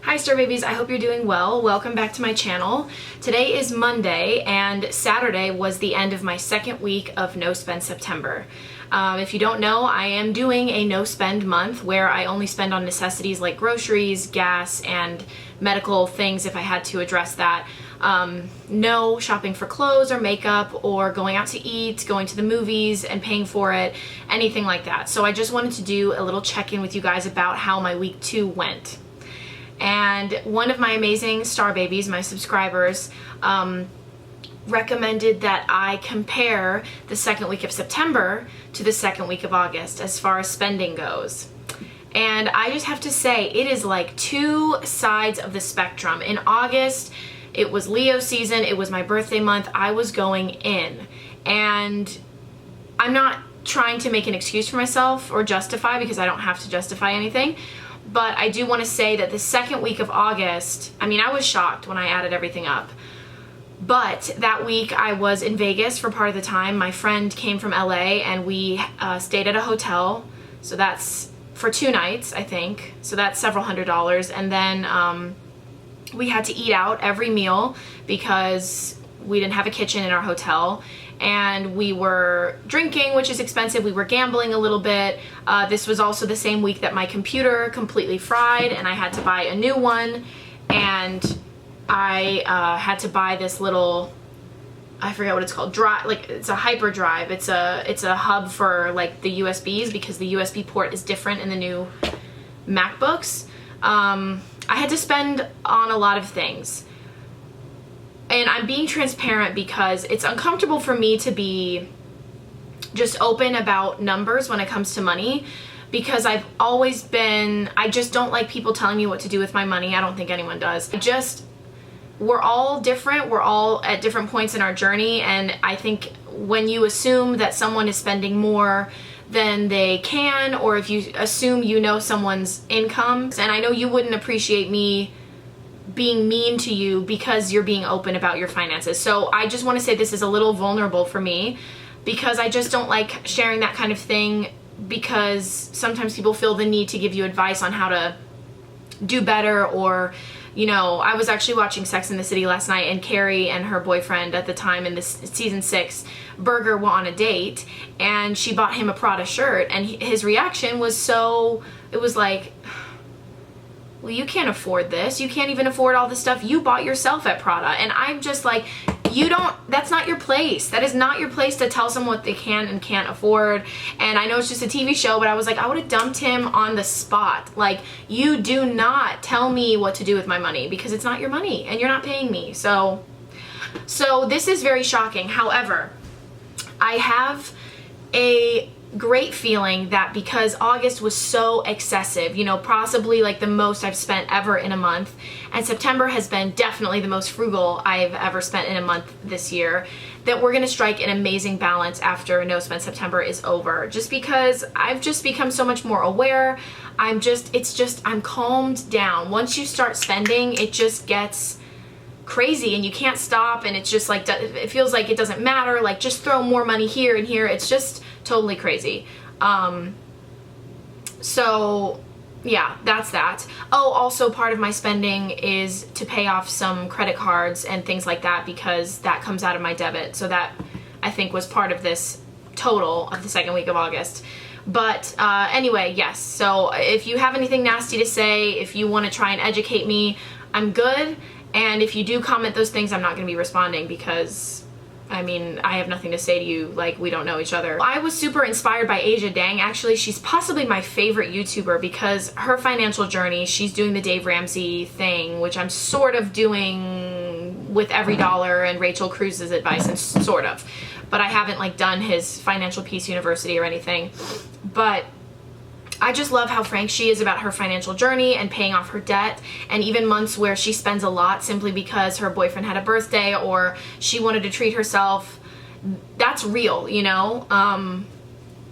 Hi Star Babies, I hope you're doing well. Welcome back to my channel. Today is Monday and Saturday was the end of my second week of No Spend September. If you don't know, I am doing a no spend month where I only spend on necessities like groceries, gas, and medical things if I had to address that. No shopping for clothes or makeup or going out to eat, going to the movies and paying for it, anything like that. So I just wanted to do a little check-in with you guys about how my week 2 went. And one of my amazing Star Babies, my subscribers, recommended that I compare the second week of September to the second week of August as far as spending goes. And I just have to say, it is like two sides of the spectrum. In August, it was Leo season, it was my birthday month, I was going in. And I'm not trying to make an excuse for myself or justify, because I don't have to justify anything. But I do want to say that the second week of August, I mean, I was shocked when I added everything up. But that week I was in Vegas for part of the time. My friend came from LA and we stayed at a hotel. So that's for 2 nights, I think. So that's several $100s. And then we had to eat out every meal because we didn't have a kitchen in our hotel. And we were drinking, which is expensive. We were gambling a little bit. This was also the same week that my computer completely fried and I had to buy a new one. And I had to buy this little, I forget what it's called, drive, like it's a hyperdrive. It's a hub for like the USBs, because the USB port is different in the new MacBooks. I had to spend on a lot of things. And I'm being transparent because it's uncomfortable for me to be just open about numbers when it comes to money, because I've always been, I just don't like people telling me what to do with my money. I don't think anyone does. We're all different. We're all at different points in our journey. And I think when you assume that someone is spending more than they can, or if you assume you know someone's income, and I know you wouldn't appreciate me being mean to you because you're being open about your finances. So I just want to say this is a little vulnerable for me, because I just don't like sharing that kind of thing, because sometimes people feel the need to give you advice on how to do better. Or, you know, I was actually watching Sex and the City last night, and Carrie and her boyfriend at the time in this season 6, Berger, were on a date, and she bought him a Prada shirt, and his reaction was it was like, well, you can't afford this. You can't even afford all the stuff you bought yourself at Prada. And I'm just like, that's not your place. That is not your place to tell someone what they can and can't afford. And I know it's just a TV show, but I was like, I would have dumped him on the spot. Like, you do not tell me what to do with my money, because it's not your money and you're not paying me. So this is very shocking. However, I have a great feeling that because August was so excessive, you know, possibly like the most I've spent ever in a month, and September has been definitely the most frugal I've ever spent in a month this year, that we're gonna strike an amazing balance after No Spend September is over. Just because I've just become so much more aware. I'm calmed down. Once you start spending, it just gets crazy and you can't stop, and it's just like, it feels like it doesn't matter, like just throw more money here and here. It's just totally crazy. So yeah, that's that. Oh, also part of my spending is to pay off some credit cards and things like that, because that comes out of my debit. So that, I think, was part of this total of the second week of August. But anyway, yes, so if you have anything nasty to say, if you want to try and educate me, I'm good. And if you do comment those things, I'm not going to be responding, because, I mean, I have nothing to say to you, like, we don't know each other. I was super inspired by Asia Dang. Actually, she's possibly my favorite YouTuber, because her financial journey, she's doing the Dave Ramsey thing, which I'm sort of doing with Every Dollar and Rachel Cruz's advice, and sort of. But I haven't, like, done his Financial Peace University or anything. But I just love how frank she is about her financial journey and paying off her debt, and even months where she spends a lot simply because her boyfriend had a birthday or she wanted to treat herself. That's real, you know? I'm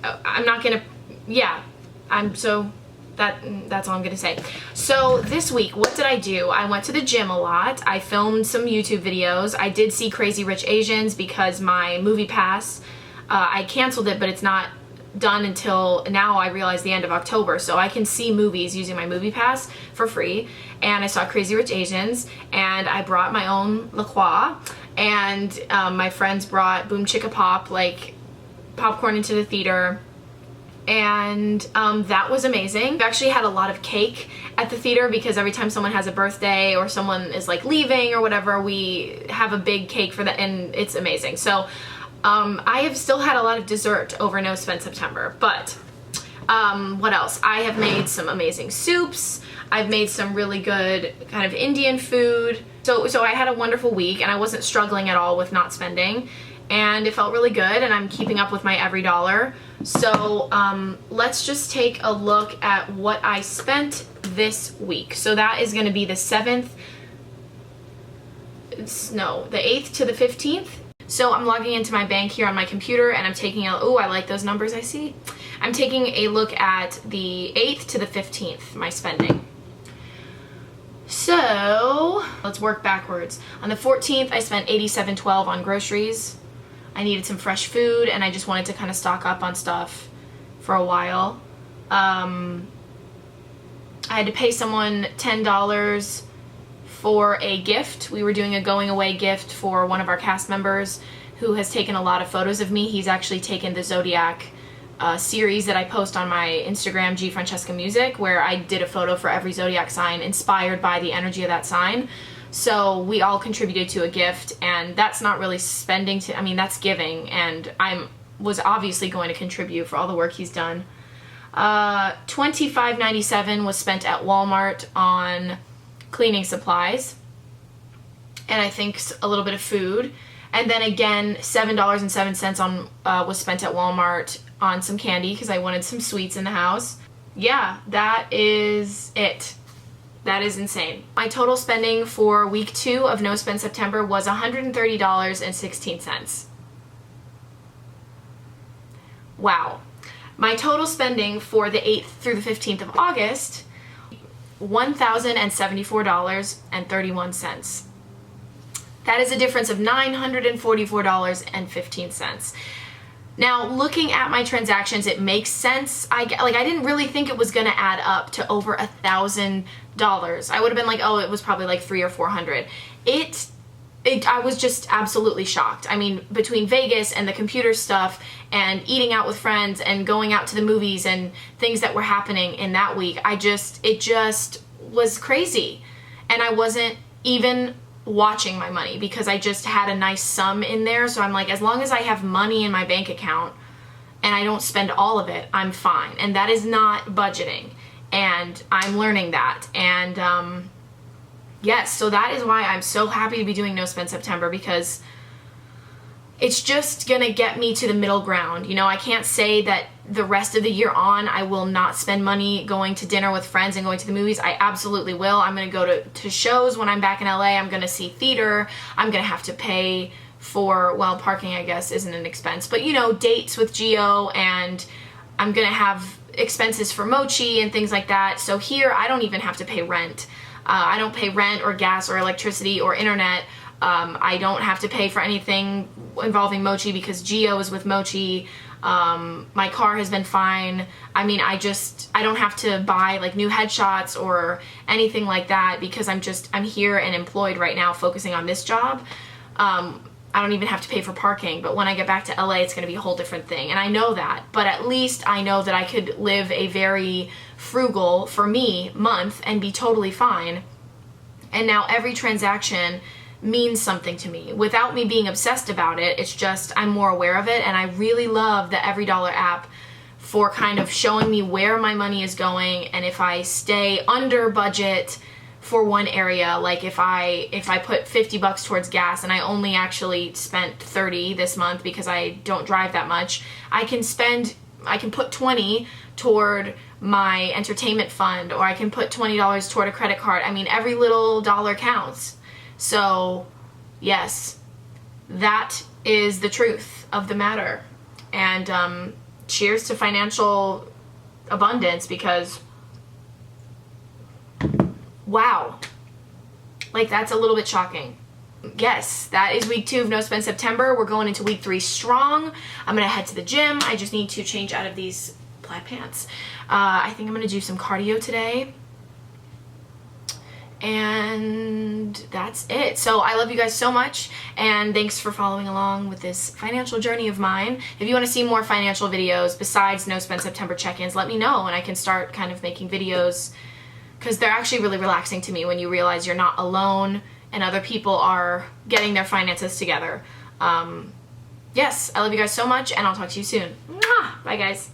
not gonna, yeah, that's all I'm gonna say. So this week, what did I do? I went to the gym a lot. I filmed some YouTube videos. I did see Crazy Rich Asians because my movie pass, I canceled it, but it's not done until now, I realize, the end of October, so I can see movies using my movie pass for free. And I saw Crazy Rich Asians, and I brought my own La Croix, and my friends brought Boom Chicka Pop, like popcorn into the theater, and that was amazing. We've actually had a lot of cake at the theater because every time someone has a birthday or someone is like leaving or whatever, we have a big cake for that, and it's amazing. So I have still had a lot of dessert over No Spend September, but what else? I have made some amazing soups. I've made some really good kind of Indian food. So I had a wonderful week, and I wasn't struggling at all with not spending, and it felt really good, and I'm keeping up with my every dollar. So let's just take a look at what I spent this week. So that is going to be the 8th to the 15th. So I'm logging into my bank here on my computer, and I'm taking a, oh, I like those numbers I see. I'm taking a look at the 8th to the 15th, my spending. So let's work backwards. On the 14th, I spent $87.12 on groceries. I needed some fresh food, and I just wanted to kind of stock up on stuff for a while. I had to pay someone $10 for a gift. We were doing a going away gift for one of our cast members who has taken a lot of photos of me. He's actually taken the Zodiac series that I post on my Instagram, G Francesca Music, where I did a photo for every Zodiac sign inspired by the energy of that sign. So we all contributed to a gift, and that's not really spending, I mean, that's giving, and was obviously going to contribute for all the work he's done. $25.97 was spent at Walmart on cleaning supplies, and I think a little bit of food. And then again, $7.07 on was spent at Walmart on some candy because I wanted some sweets in the house. Yeah, that is it. That is insane. My total spending for week 2 of No Spend September was $130.16. Wow. My total spending for the 8th through the 15th of August, $1,074.31. That is a difference of $944.15. Now, looking at my transactions, it makes sense. I didn't really think it was going to add up to over $1,000. I would have been like, oh, it was probably like $300 or $400. I was just absolutely shocked. I mean, between Vegas and the computer stuff and eating out with friends and going out to the movies and things that were happening in that week, it just was crazy. And I wasn't even watching my money because I just had a nice sum in there. So I'm like, as long as I have money in my bank account and I don't spend all of it, I'm fine. And that is not budgeting. And I'm learning that. And yes, so that is why I'm so happy to be doing No Spend September, because it's just gonna get me to the middle ground. You know, I can't say that the rest of the year on I will not spend money going to dinner with friends and going to the movies. I absolutely will. I'm gonna go to shows when I'm back in LA. I'm gonna see theater. I'm gonna have to pay for, well, parking I guess isn't an expense, but you know, dates with Gio, and I'm gonna have expenses for Mochi and things like that. So here I don't even have to pay rent. I don't pay rent or gas or electricity or internet. I don't have to pay for anything involving Mochi because Gio is with Mochi. My car has been fine. I mean, I don't have to buy like new headshots or anything like that because I'm here and employed right now focusing on this job. I don't even have to pay for parking, but when I get back to LA, it's gonna be a whole different thing. And I know that, but at least I know that I could live a very frugal, for me, month and be totally fine. And now every transaction means something to me. Without me being obsessed about it, it's just I'm more aware of it, and I really love the EveryDollar app for kind of showing me where my money is going, and if I stay under budget for one area, like if I put $50 towards gas and I only actually spent $30 this month because I don't drive that much, I can put $20 toward my entertainment fund, or I can put $20 toward a credit card. I mean, every little dollar counts. So yes, that is the truth of the matter. And cheers to financial abundance, because wow, like that's a little bit shocking. yes, that is week 2 of No Spend September. We're going into week 3 strong. I'm gonna head to the gym. I just need to change out of these plaid pants. I think I'm gonna do some cardio today. And that's it. So I love you guys so much, and thanks for following along with this financial journey of mine. If you want to see more financial videos besides No Spend September check-ins, let me know, and I can start kind of making videos, because they're actually really relaxing to me when you realize you're not alone and other people are getting their finances together. Yes, I love you guys so much, and I'll talk to you soon. Mwah! Bye, guys.